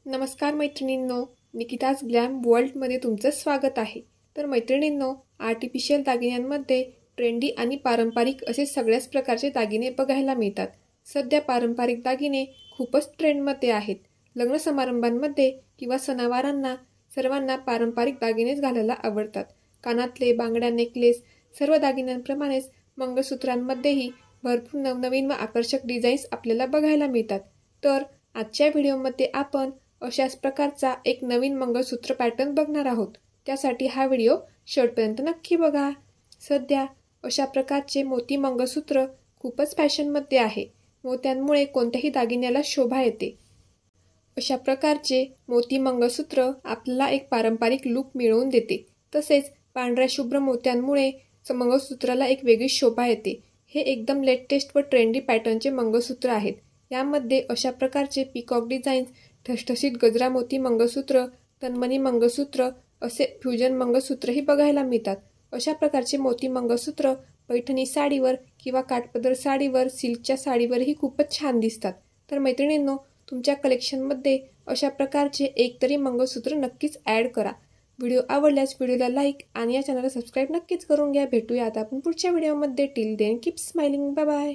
नमस्कार मैत्रिणींनो, निकिताज ग्लॅम वर्ल्डमध्ये तुमचं स्वागत आहे। तर मैत्रिणींनो, आर्टिफिशियल दागिन्यांमध्ये ट्रेंडी आणि पारंपरिक असे सगळ्याच प्रकारचे दागिने बघायला मिळतात। सध्या पारंपरिक दागिने खूपच ट्रेंडमध्ये आहेत। लग्न समारंभांमध्ये किंवा सणावारांना सर्वांना पारंपरिक दागिनेच घालायला आवडतात। कानातले, बांगड्या, नेकलेस सर्व दागिन्यांप्रमाणेच मंगळसूत्रांमध्येही भरपूर नवनवीन व आकर्षक डिझाईन्स आपल्याला बघायला मिळतात। तर आजच्या व्हिडिओमध्ये आपण अशाच प्रकारचा एक नवीन मंगळसूत्र पॅटर्न बघणार आहोत। त्यासाठी हा व्हिडिओ शेवटपर्यंत नक्की बघा। सध्या अशा प्रकारचे मोती मंगळसूत्र खूपच फॅशनमध्ये आहे। मोत्यांमुळे कोणत्याही दागिन्याला शोभा येते। अशा प्रकारचे मोती मंगळसूत्र आपल्याला एक पारंपरिक लुक मिळवून देते। तसेच पांढऱ्या शुभ्र मोत्यांमुळे मंगळसूत्राला एक वेगळी शोभा येते। हे एकदम लेटेस्ट व ट्रेंडी पॅटर्नचे मंगळसूत्र आहेत। यामध्ये अशा प्रकारचे पीकॉक डिझाईन्स, ठसठशीत गजरा मोती मंगळसूत्र, तन्मणी मंगळसूत्र असे फ्युजन मंगळसूत्रही बघायला मिळतात। अशा प्रकारचे मोती मंगळसूत्र पैठणी साडीवर किंवा काठपदर साडीवर, सिल्कच्या साडीवरही खूपच छान दिसतात। तर मैत्रिणींनो, तुमच्या कलेक्शनमध्ये अशा प्रकारचे एकतरी मंगळसूत्र नक्कीच ॲड करा। व्हिडिओ आवडल्यास व्हिडिओला लाईक आणि या चॅनलला सबस्क्राईब नक्कीच करून घ्या। भेटूया आता आपण पुढच्या व्हिडिओमध्ये। Till then keep smiling, bye bye.